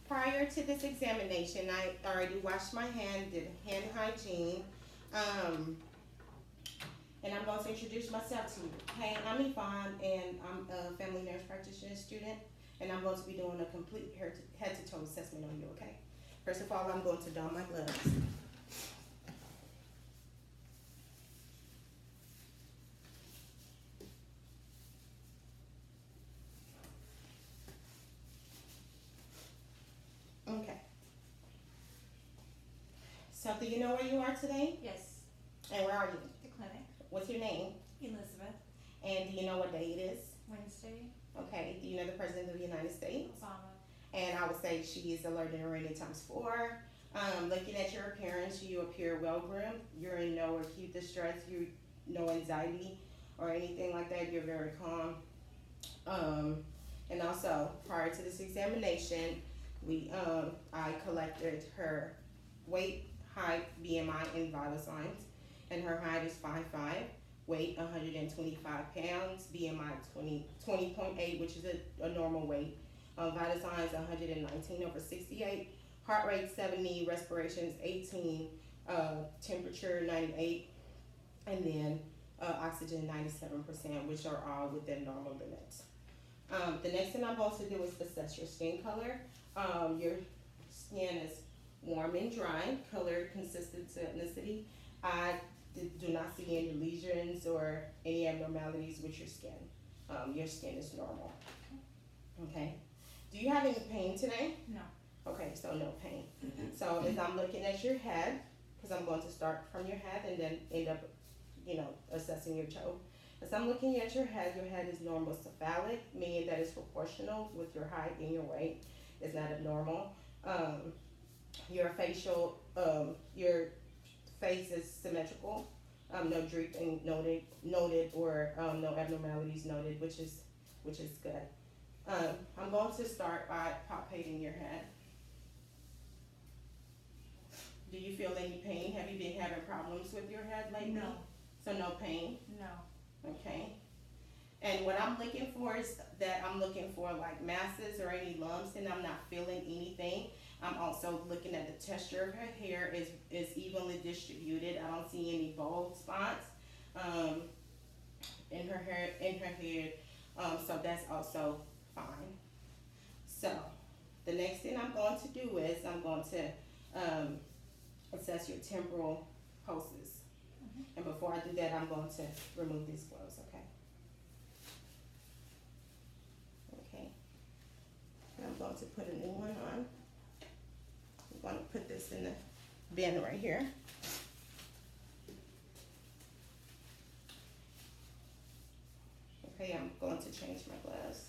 prior to this examination, I already washed my hand, did hand hygiene, um, and I'm going to introduce myself to you. Hey, I'm Yvonne, and I'm a family nurse practitioner student, and I'm going to be doing a complete head to toe assessment on you. Okay. First of all, I'm going to don my gloves. Okay. So, do you know where you are today? Yes, And where are you? the clinic. What's your name? Elizabeth. And do you know what day it is? Wednesday. Okay. Do you know the President of the United States? Obama. And I would say she is alert and ready times 4. Looking at your appearance, you appear well groomed. You're in no acute distress. You no anxiety or anything like that. You're very calm. And also, prior to this examination, I collected her weight, height, BMI, and vital signs. And her height is 5'5", weight 125 pounds, BMI 20.8, which is a normal weight. Vital signs 119/68, heart rate 70, respirations 18, temperature 98, and then oxygen 97%, which are all within normal limits. The next thing I'm going to do is assess your skin color. Your skin is warm and dry, color consistent to ethnicity. I do not see any lesions or any abnormalities with your skin. Your skin is normal. Okay. Do you have any pain today? No. Okay, so no pain. So as I'm looking at your head, because I'm going to start from your head and then end up, assessing your toe. As I'm looking at your head is normal cephalic, meaning that it's proportional with your height and your weight. It's not abnormal. Your your face is symmetrical. No drooping noted or no abnormalities noted, which is good. I'm going to start by palpating your head. Do you feel any pain? Have you been having problems with your head lately? No. So no pain? No. Okay. And what I'm looking for is that I'm looking for like masses or any lumps, and I'm not feeling anything. I'm also looking at the texture of her hair is evenly distributed. I don't see any bald spots in her hair. So that's also fine. So the next thing I'm going to do is I'm going to assess your temporal pulses. And before I do that, I'm going to remove these gloves, okay? Okay. And I'm going to put a new one on. I'm going to put this in the bin right here. Okay, I'm going to change my gloves.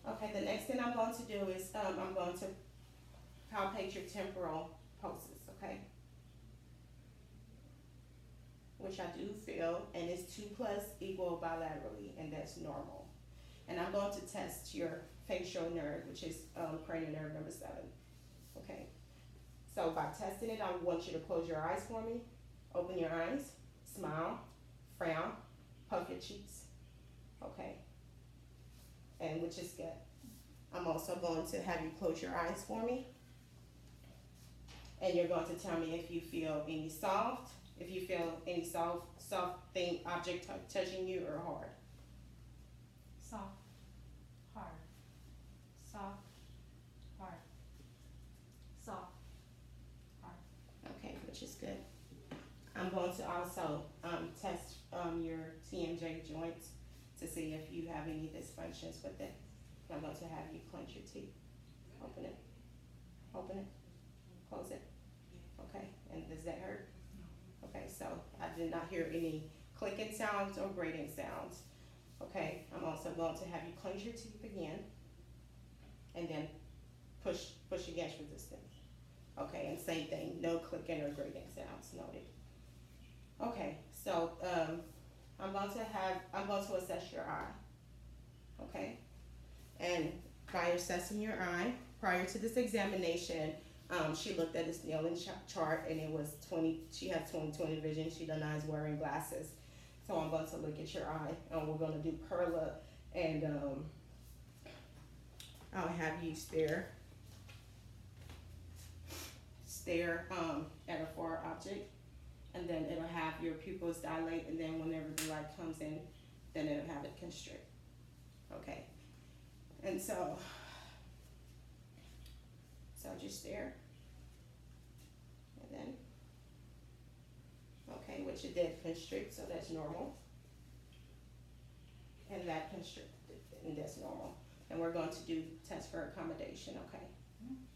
Okay, the next thing I'm going to do is I'm going to palpate your temporal pulses, okay? Which I do feel, and it's 2 plus equal bilaterally, and that's normal. And I'm going to test your facial nerve, which is cranial nerve number 7, okay? So by testing it, I want you to close your eyes for me, open your eyes, smile, frown, puff your cheeks, okay? And which is good. I'm also going to have you close your eyes for me. And you're going to tell me if you feel any soft, if you feel any soft thing, object touching you or hard. Soft. Hard. Soft. Hard. Soft. Hard. Okay, which is good. I'm going to also test your TMJ joints to see if you have any dysfunctions with it. I'm going to have you clench your teeth. Open it. Open it. Close it. Okay, and does that hurt? Okay, so I did not hear any clicking sounds or grating sounds. Okay, I'm also going to have you clench your teeth again and then push against resistance. Okay, and same thing, no clicking or grating sounds noted. Okay, so I'm going to assess your eye. Okay, and by assessing your eye, prior to this examination, she looked at the Snellen chart and it was 20, she has 20/20 vision. She denies wearing glasses. So I'm going to look at your eye and we're going to do perla and I'll have you stare at a far object, and then it'll have your pupils dilate, and then whenever the light comes in, then it'll have it constrict. Okay, and so just stare, and then okay, which it did constrict, so that's normal, and that constricted, and that's normal. And we're going to do test for accommodation. Okay,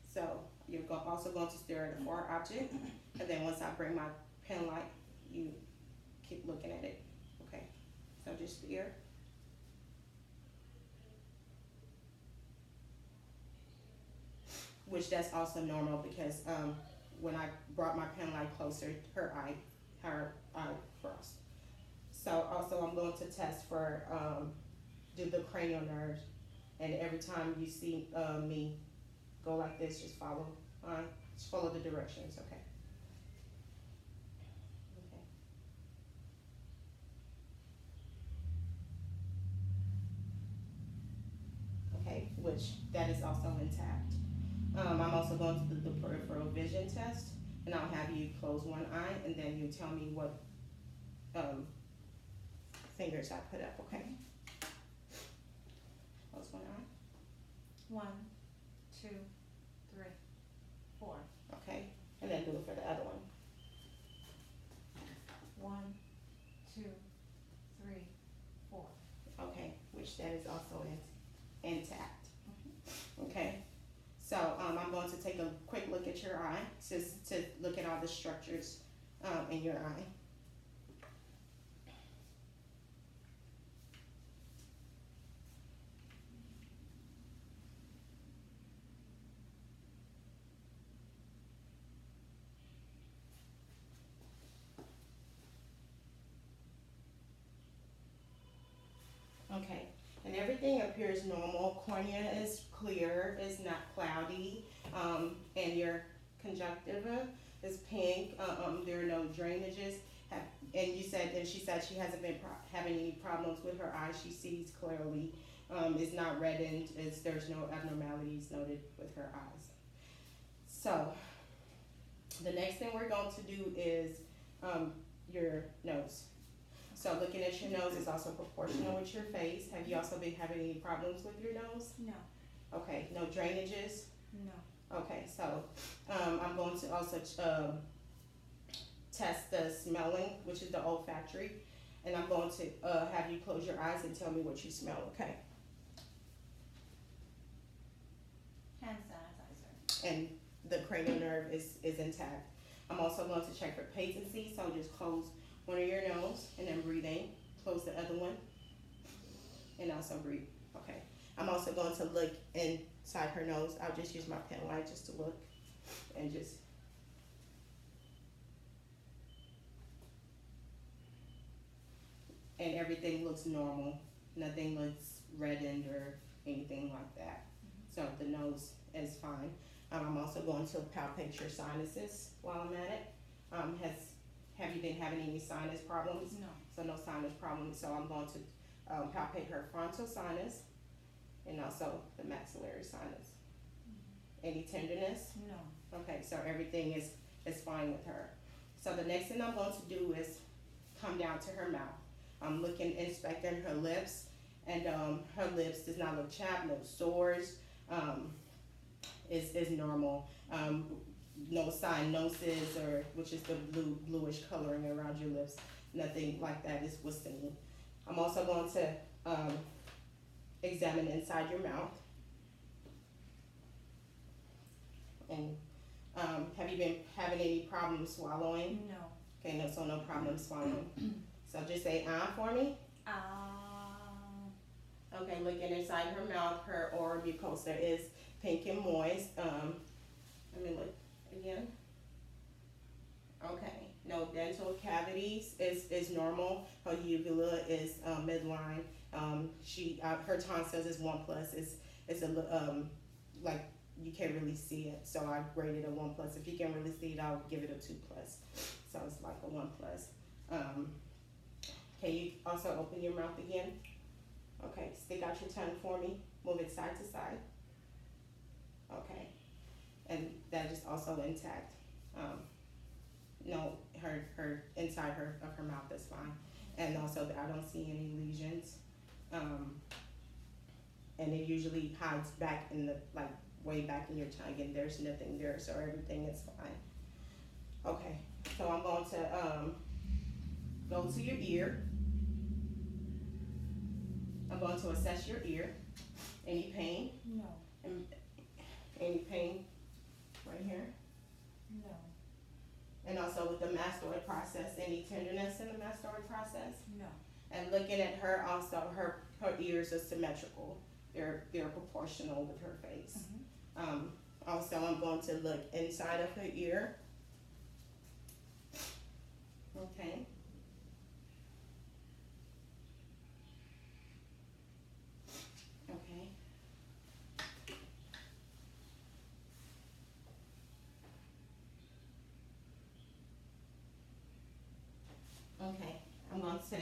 so you're also going to stare at a far object, and then once I bring my pen light, you keep looking at it. Okay, so just stare. Which that's also normal because when I brought my pen light closer, her eye crossed. So also I'm going to test for do the cranial nerves, and every time you see me go like this, just follow the directions. Okay. Okay, which that is also intact. I'm also going to do the peripheral vision test, and I'll have you close one eye, and then you tell me what fingers I put up. Okay. Close one eye. 1, 2, 3, 4. Okay, and then do it for the other one. 1, 2, 3, 4. Okay, which that is also intact. Okay, so I'm going to take a quick look at your eye just to look at all the structures in your eye. Okay, and everything appears normal. Cornea is clear, is not cloudy, and your conjunctiva is pink. There are no drainages. And she said she hasn't been having any problems with her eyes. She sees clearly. Is not reddened. There's no abnormalities noted with her eyes. So the next thing we're going to do is your nose. So looking at your nose is also proportional with your face. Have you also been having any problems with your nose? No. Okay, no drainages? No. Okay, so I'm going to also test the smelling, which is the olfactory, and I'm going to have you close your eyes and tell me what you smell, okay? Hand sanitizer. And the cranial nerve is intact. I'm also going to check for patency, so just close one of your nose and then breathe in, close the other one, and also breathe. Okay. I'm also going to look inside her nose. I'll just use my pen light just to look and just. And everything looks normal. Nothing looks reddened or anything like that. So the nose is fine. I'm also going to palpate your sinuses while I'm at it. Have you been having any sinus problems? No. So no sinus problems. So I'm going to palpate her frontal sinus and also the maxillary sinus. Any tenderness? No. Okay, so everything is fine with her. So the next thing I'm going to do is come down to her mouth. I'm inspecting her lips, and her lips does not look chapped, no sores, is normal. No cyanosis, which is the bluish coloring around your lips. Nothing like that was seen. I'm also going to examine inside your mouth. And have you been having any problems swallowing? No. Okay, so no problem swallowing. So just say for me. Okay, looking inside her mouth, her oral mucosa is pink and moist. Let me look again. Okay, no dental cavities is normal. Her uvula is midline. Her tonsils is 1+. It's a like you can't really see it, so I graded a 1+. If you can really see it, I'll give it a 2+. So it's like a 1+. Can you also open your mouth again? Okay, stick out your tongue for me. Move it side to side. Okay, and that is also intact. No, her inside of her mouth is fine, and also I don't see any lesions. And it usually hides back in the like way back in your tongue, and there's nothing there, so everything is fine. Okay, so I'm going to go to your ear. I'm going to assess your ear. Any pain? No. Any pain right here? No. And also with the mastoid process, any tenderness in the mastoid process? No. And looking at her, also her ears are symmetrical. They're proportional with her face. Also, I'm going to look inside of her ear. Okay. Okay. Okay. I'm going to,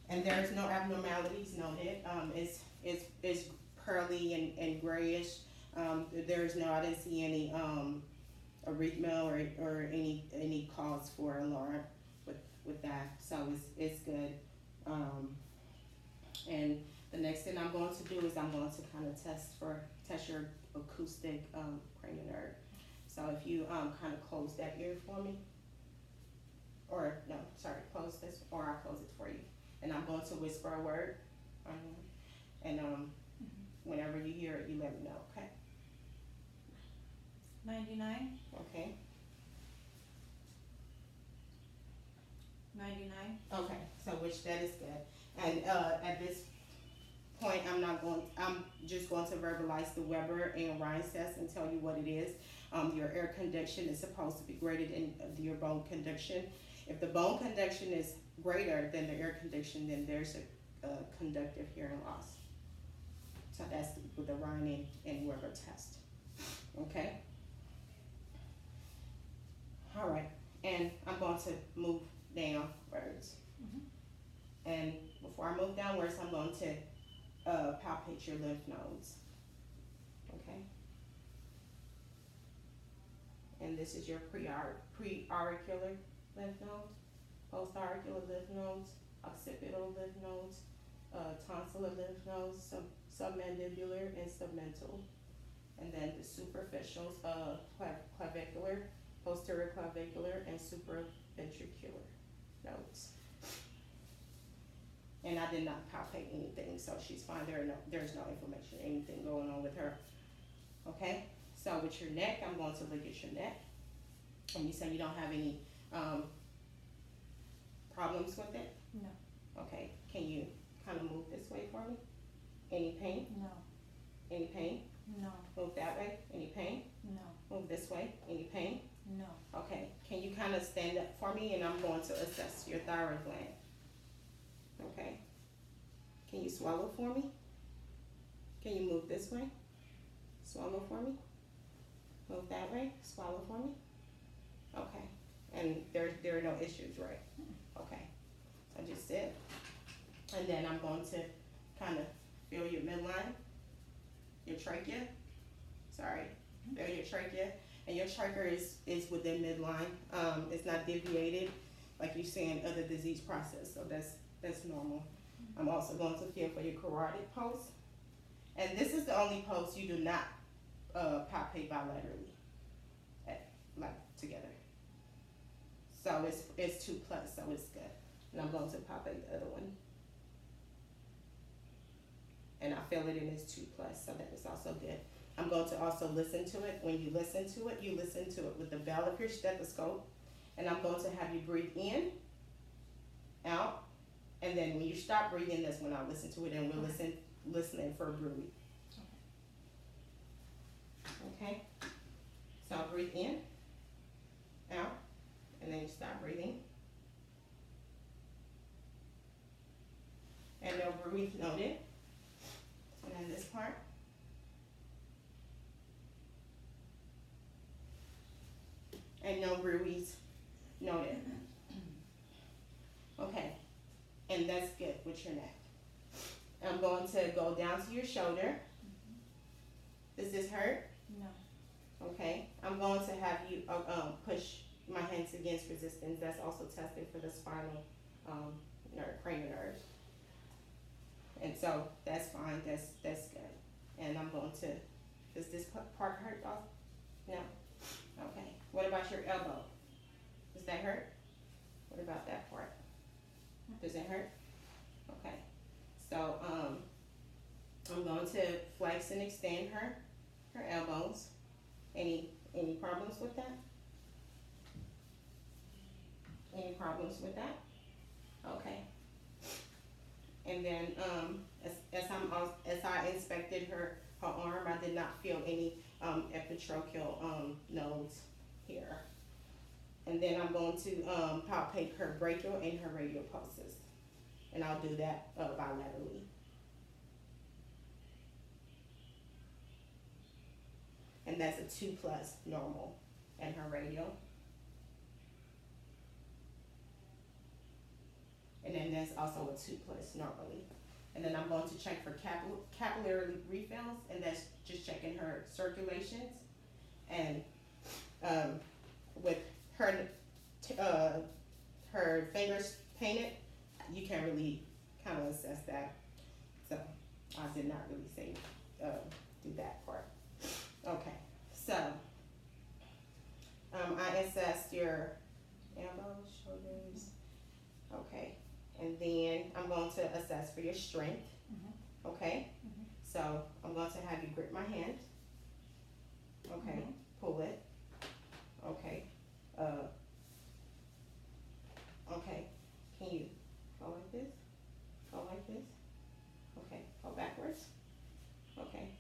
and there's no abnormalities noted. It's pearly and grayish. There's no, I didn't see any arrhythmia or any cause for alarm with that. So it's good. And the next thing I'm going to do is I'm going to kind of test your acoustic cranial nerve. So if you kind of close that ear for me, or no, sorry, close this, or I'll close it for you. And I'm going to whisper a word, and whenever you hear it, you let me know. Okay. 99. Okay. 99. Okay. So which that is good. And at this point, I'm just going to verbalize the Weber and Rhines test and tell you what it is. Your air conduction is supposed to be greater than your bone conduction. If the bone conduction is greater than the air conduction, then there's a conductive hearing loss. So that's with the Rhine and Weber test. Okay? All right. And I'm going to move downwards. And before I move downwards, I'm going to palpate your lymph nodes. Okay? And this is your pre-auricular lymph nodes, post-auricular lymph nodes, occipital lymph nodes, tonsillar lymph nodes, submandibular and submental. And then the superficials, clavicular, posterior clavicular, and supraventricular nodes. And I did not palpate anything, so she's fine. There's no inflammation, anything going on with her. Okay? So with your neck, I'm going to look at your neck. And you say you don't have any problems with it? No. Okay. Can you kind of move this way for me? Any pain? No. Any pain? No. Move that way. Any pain? No. Move this way. Any pain? No. Okay. Can you kind of stand up for me, and I'm going to assess your thyroid gland. Okay. Can you swallow for me? Can you move this way? Swallow for me. Move that way. Swallow for me. Okay. And there are no issues, right? Okay. I just did. And then I'm going to kind of feel your midline, your trachea. Sorry. Feel your trachea. And your trachea is within midline. It's not deviated like you see in other disease process. So that's normal. I'm also going to feel for your carotid post. And this is the only post you do not palpate bilaterally, like together. So it's 2+, so it's good. And I'm going to palpate the other one. And I feel it in it's 2+, so that is also good. I'm going to also listen to it. When you listen to it with the bell of your stethoscope. And I'm going to have you breathe in, out, and then when you stop breathing, that's when I'll listen to it, and we'll listening for a breathe. Okay? So I'll breathe in, out, and then you stop breathing. And no breathe noted. And then this part. And no breathe noted. Okay. And that's good with your neck. I'm going to go down to your shoulder. Does this hurt? No. Okay, I'm going to have you push my hands against resistance. That's also tested for the spinal cranial nerves. And so that's fine. That's good. And I'm going to. Does this part hurt off? No. Okay. What about your elbow? Does that hurt? What about that part? Does it hurt? Okay. So I'm going to flex and extend her elbows. Any problems with that? Any problems with that? Okay. And then as I inspected her arm, I did not feel any epitrochial nodes here. And then I'm going to palpate her brachial and her radial pulses, and I'll do that bilaterally. And that's a 2+ normal and her radial. And then there's also a 2+ normally. And then I'm going to check for capillary refills, and that's just checking her circulations. And with her her fingers painted, you can't really kind of assess that. So I did not really say do that part. Okay, so I assessed your elbows, shoulders. Okay, and then I'm going to assess for your strength. Okay, so I'm going to have you grip my hand. Okay, pull it. Okay, okay, can you go like this? Go like this? Okay, go backwards. Okay,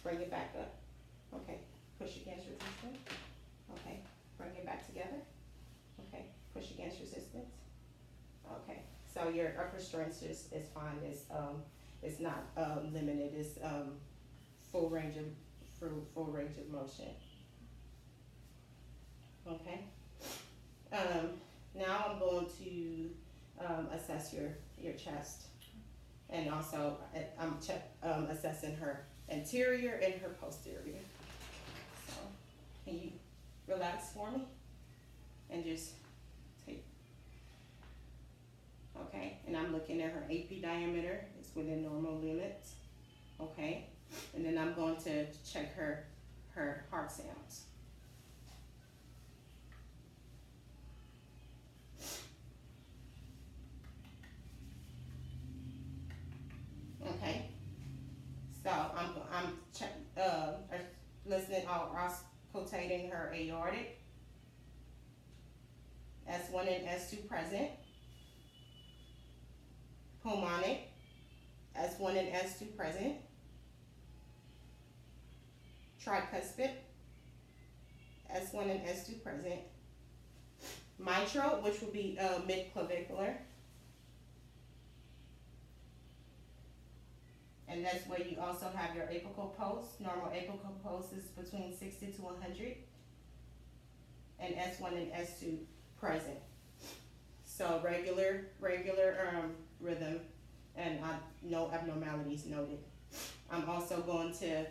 bring it back up. Okay, push against resistance. Okay, bring it back together. Okay, push against resistance. Okay, so your upper strength is fine. It's not limited. It's full range of motion. Okay. Now I'm going to assess your chest, and also I'm assessing her anterior and her posterior. So can you relax for me and just take. Okay, and I'm looking at her AP diameter. It's within normal limits. Okay, and then I'm going to check her heart sounds. Okay, so I'm listening or auscultating her aortic, S1 and S2 present, pulmonic, S1 and S2 present, tricuspid, S1 and S2 present, mitral, which will be mid-clavicular. And that's where you also have your apical pulse. Normal apical pulse is between 60 to 100. And S1 and S2 present. So regular rhythm, and no abnormalities noted. I'm also going to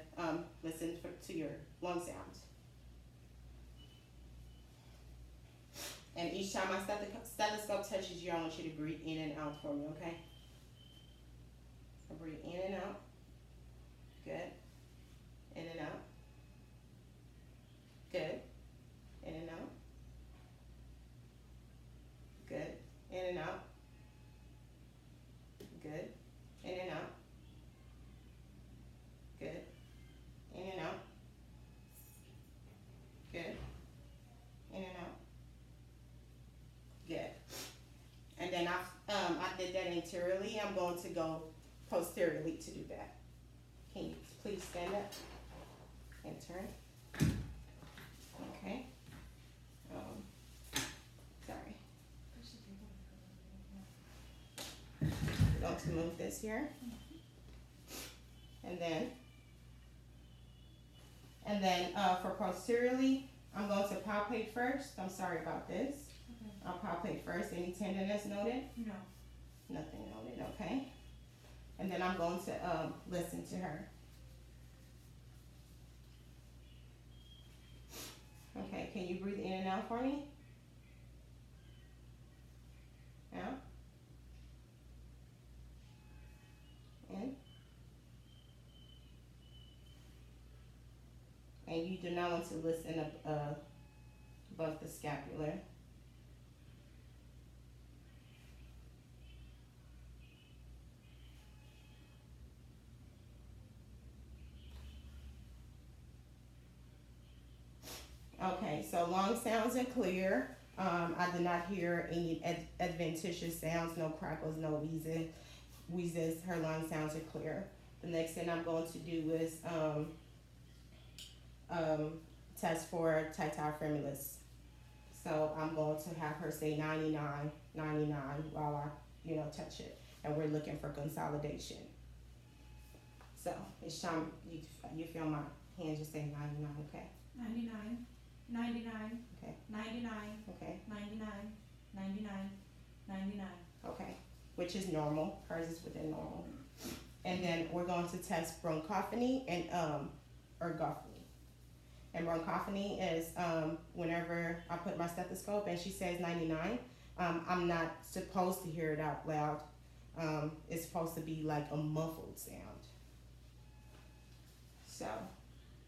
listen to your lung sounds. And each time my stethoscope touches you, I want you to breathe in and out for me, okay? So breathe in and out. Good. In and out. Good. In and out. Good. In and out. Good. In and out. Good. In and out. Good. In and out. Good. And then I did that anteriorly. I'm going to go posteriorly to do that. Can you please stand up and turn? Okay. Sorry. Going to move this here. And then for posteriorly, I'm going to palpate first. I'm sorry about this. Okay. I'll palpate first. Any tenderness noted? No. Nothing noted, okay. And then I'm going to listen to her. Okay, can you breathe in and out for me? Out. In. And you do not want to listen above the scapular. Okay, so long sounds are clear. I did not hear any adventitious sounds, no crackles, no wheezes. Her lung sounds are clear. The next thing I'm going to do is test for tactile tremulous. So I'm going to have her say 99, 99 while I, touch it. And we're looking for consolidation. So it's time you feel my hand just say 99, okay? 99, 99, Okay. 99, Okay. 99, 99, 99. Okay. Which is normal. Hers is within normal. And then we're going to test bronchophony and ergophony. And bronchophony is whenever I put my stethoscope and she says 99, I'm not supposed to hear it out loud. It's supposed to be like a muffled sound. So,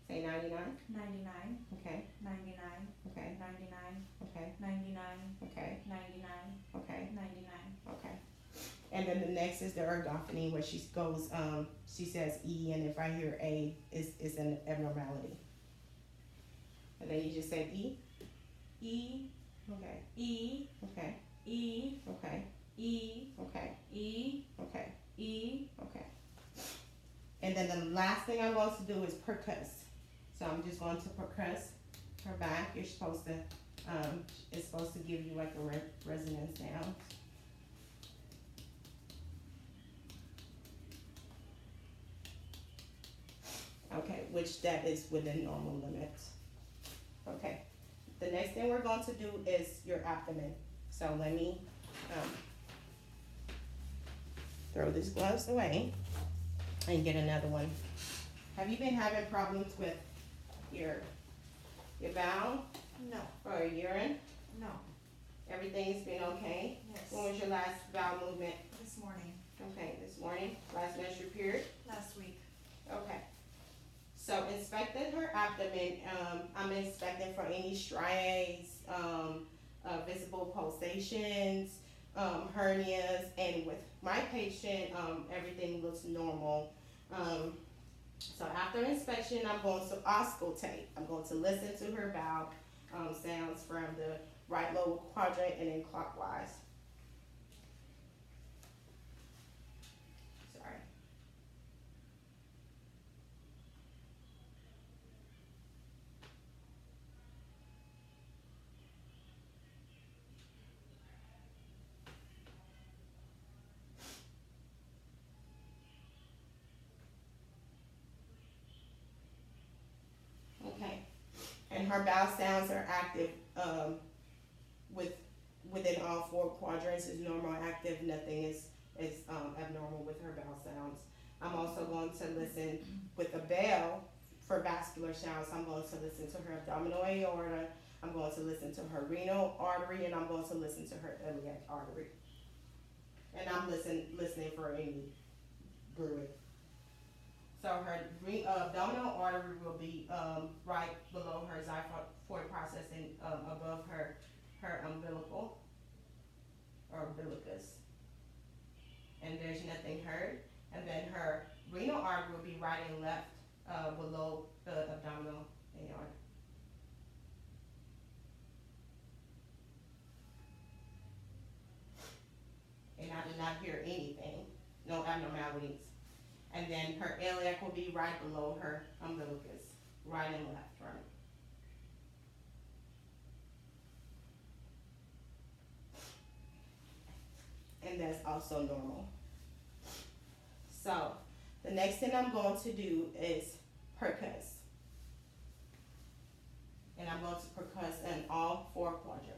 say 99. 99, Okay. 99, Okay. 99, Okay. 99, Okay. 99, Okay. 99. Okay. And then the next is the ergophony, where she goes, she says E, and if I hear A, it's an abnormality. And then you just say E. E, Okay. E, Okay. E, Okay. E, Okay. E, Okay. E. Okay. And then the last thing I'm going to do is percuss. So I'm just going to percuss her back. You're supposed to, it's supposed to give you like a resonance sound. Okay, which that is within normal limits. Okay. The next thing we're going to do is your abdomen. So let me throw these gloves away and get another one. Have you been having problems with your bowel No, or urine? no. Everything's been okay? Yes. When was your last bowel movement? This morning, Okay, this morning, last menstrual period? last week. Okay. So inspecting her abdomen, I'm inspecting for any striates, visible pulsations, hernias, and with my patient, everything looks normal. So after inspection, I'm going to auscultate. I'm going to listen to her bowel sounds from the right lower quadrant and then clockwise. Sorry. Okay. And her bowel sounds are active within all four quadrants is normal, active, nothing is abnormal with her bowel sounds. I'm also going to listen with a bell for vascular sounds. I'm going to listen to her abdominal aorta, I'm going to listen to her renal artery, and I'm going to listen to her iliac artery. And I'm listening for any brewing. So her abdominal artery will be right below her xiphoid process and above her umbilical or umbilicus. And there's nothing heard. And then her renal artery will be right and left below the abdominal aorta. And I did not hear anything, no abnormalities. And then her iliac will be right below her umbilicus, right and left, right. And that's also normal. So the next thing I'm going to do is percuss. And I'm going to percuss in all four quadrants.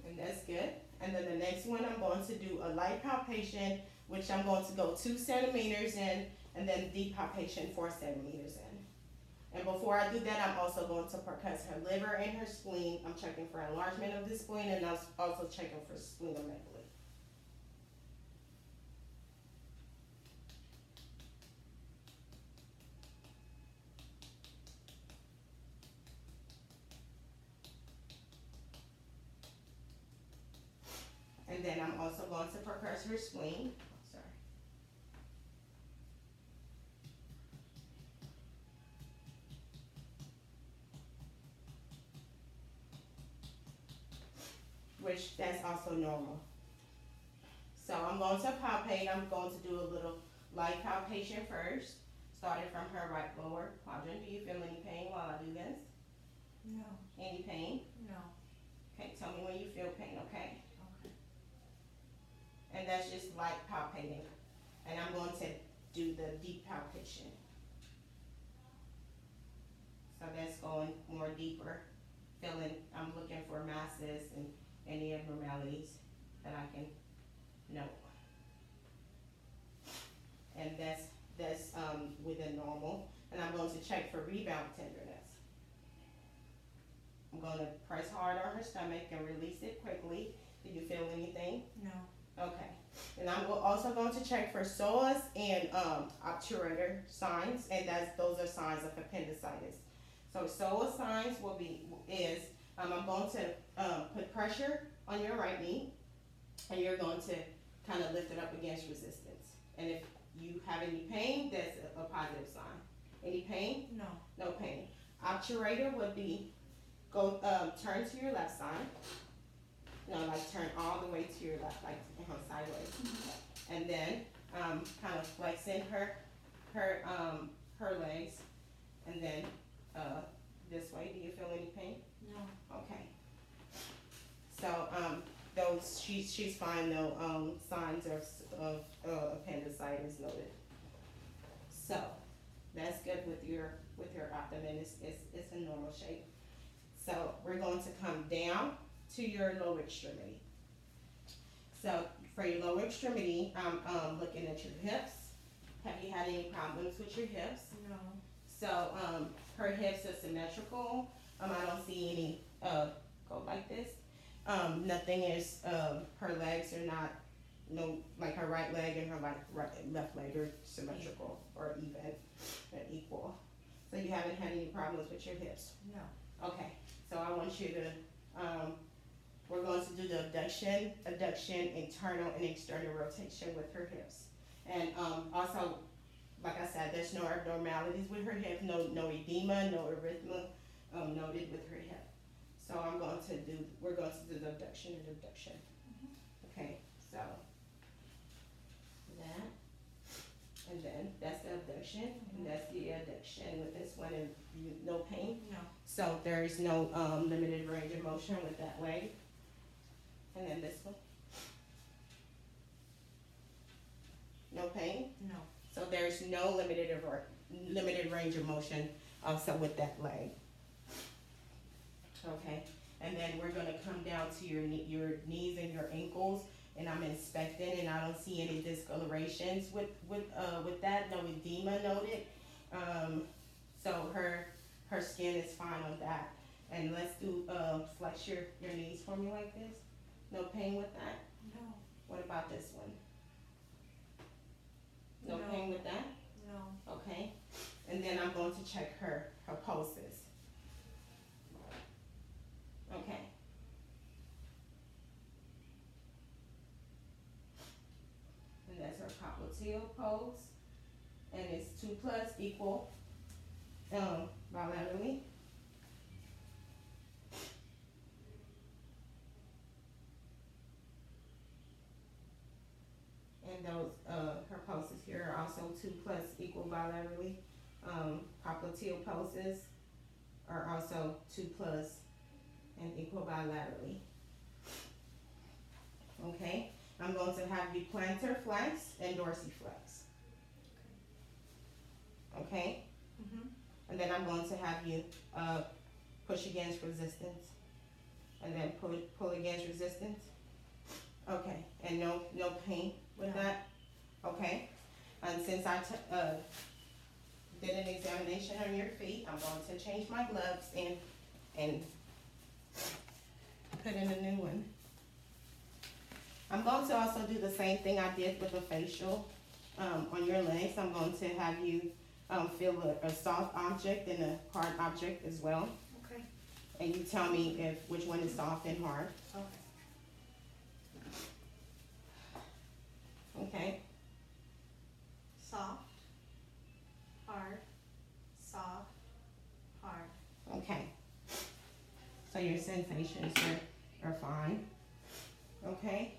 And that's good. And then the next one, I'm going to do a light palpation, which I'm going to go 2 centimeters in, and then deep palpation 4 centimeters in. And before I do that, I'm also going to percuss her liver and her spleen. I'm checking for enlargement of the spleen, and I'm also checking for splenomegaly. And then I'm also going to percuss her spleen. Sorry. Which that's also normal. So I'm going to palpate. I'm going to do a little light palpation first, starting from her right lower quadrant. Do you feel any pain while I do this? No. Any pain? No. Okay, tell me when you feel pain, okay? Okay. And that's just light palpating. And I'm going to do the deep palpation. So that's going more deeper. I'm looking for masses and any abnormalities that I can note. And that's within normal. And I'm going to check for rebound tenderness. I'm going to press hard on her stomach and release it quickly. Do you feel anything? No. Okay. And I'm also going to check for psoas and obturator signs, and those are signs of appendicitis. So psoas signs I'm going to put pressure on your right knee, and you're going to kind of lift it up against resistance. And if you have any pain, that's a positive sign. Any pain? No. No pain. Obturator would be turn to your left side. No, like turn all the way to your left, like sideways. Mm-hmm. And then kind of flexing her legs, and then this way. Do you feel any pain? No. Okay. So she's fine. No signs of appendicitis noted. So that's good with your abdomen. It's in normal shape. So we're going to come down to your lower extremity. So for your lower extremity, I'm looking at your hips. Have you had any problems with your hips? No. So her hips are symmetrical. I don't see any go like this. Nothing is her legs are not like her right leg and her left leg are symmetrical or even and equal. So you haven't had any problems with your hips? No. Okay. So I want you to we're going to do the abduction, internal and external rotation with her hips. And also, like I said, there's no abnormalities with her hip, no edema, no erythema noted with her hip. So we're going to do the abduction and abduction. Mm-hmm. Okay, so that, and then that's the abduction, mm-hmm. And that's the adduction with this one, and no pain. No. So there is no limited range of motion with that leg. And then this one. No pain? No. So there's no limited range of motion also with that leg. Okay, and then we're gonna come down to your knees and your ankles, and I'm inspecting, and I don't see any discolorations with that. No edema noted. So her skin is fine on that. And let's do flex your knees for me like this. No pain with that? No. What about this one? No pain with that? No. Okay. And then I'm going to check her pulses. Okay. And that's her popliteal pulse. And it's 2+ equal bilaterally. And those her pulses here are also 2+ equal bilaterally. Popliteal pulses are also 2+ and equal bilaterally. Okay, I'm going to have you plantar flex and dorsiflex. Okay, Mm-hmm. and then I'm going to have you push against resistance, and then pull against resistance. Okay, and no pain with No. that? Okay, and since I did an examination on your feet, I'm going to change my gloves and put in a new one. I'm going to also do the same thing I did with the facial, on your legs. I'm going to have you, feel a soft object and a hard object as well. Okay. And you tell me which one is soft and hard, Okay. okay? Soft, hard, soft, hard. Okay. So your sensations are fine, okay?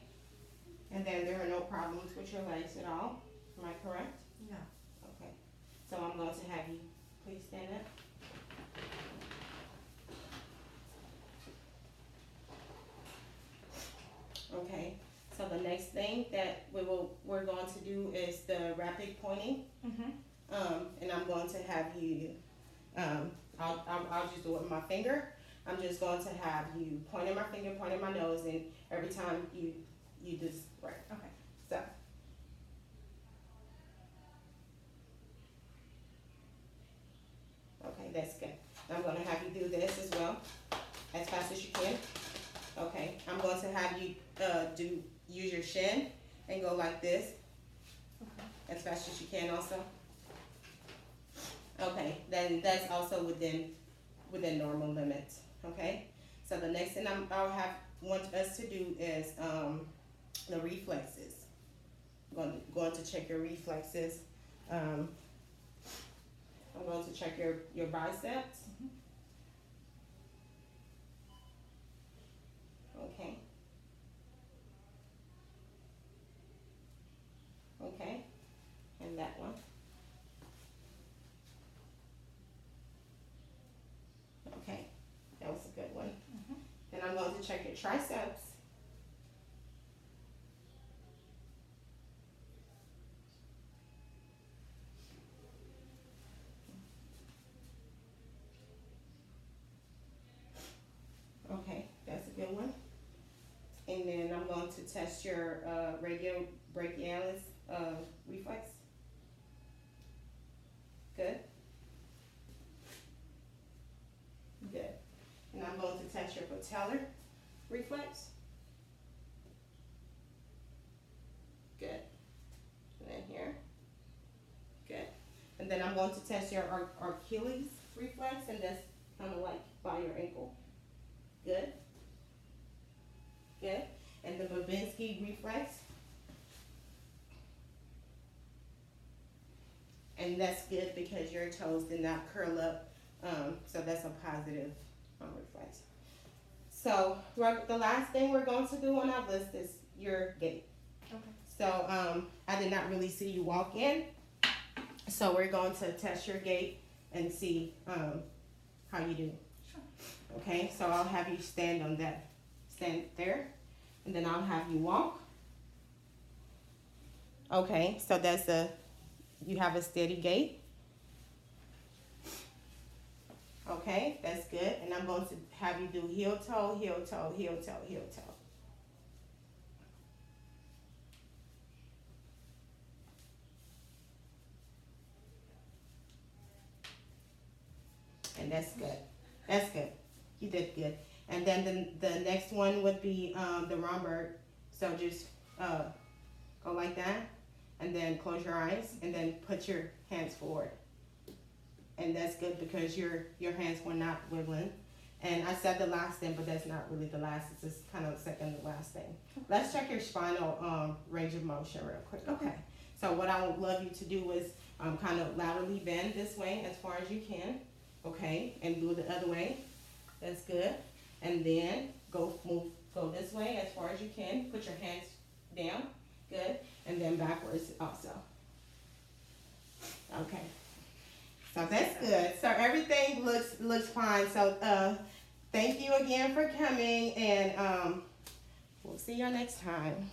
And then there are no problems with your legs at all, am I correct? No. Okay. So I'm going to have you please stand up. Okay, so the next thing that we're going to do is the rapid pointing. Mm-hmm. And I'm going to have you, I'll just do it with my finger. I'm just going to have you point at my finger, point at my nose, and every time you just, right. Okay. So. Okay, that's good. I'm gonna have you do this as well, as fast as you can. Okay, I'm going to have you, use your shin and go like this, Okay. as fast as you can also. Okay, then that's also within normal limits, okay? So the next thing want us to do is, the reflexes. I'm going to check your reflexes. I'm going to check your biceps. Mhm. Okay. Okay, and that one. Okay, that was a good one. Mhm. Then I'm going to check your triceps. Okay, that's a good one. And then I'm going to test your radiobrachialis reflex. Good. Good. And I'm going to test your patellar reflex. Good. And then here. Good. And then I'm going to test your Achilles reflex, and that's kind of like by your ankle. Good. Good. And the Babinski reflex. And that's good because your toes did not curl up. So that's a positive reflex. So the last thing we're going to do on our list is your gait. Okay. So I did not really see you walk in. So we're going to test your gait and see how you do. Sure. Okay, so I'll have you stand there, and then I'll have you walk. Okay, so you have a steady gait. Okay, that's good. And I'm going to have you do heel toe, heel toe, heel toe, heel toe. And that's good. That's good. You did good. And then the next one would be the Romberg. So just go like that, and then close your eyes, and then put your hands forward. And that's good because your hands were not wiggling. And I said the last thing, but that's not really the last. It's just kind of the second to last thing. Let's check your spinal range of motion real quick. Okay. So what I would love you to do is kind of laterally bend this way as far as you can. Okay, and do the other way. That's good. And then go this way as far as you can. Put your hands down. Good. And then backwards also. Okay. So that's good. So everything looks fine. So thank you again for coming, and we'll see you next time.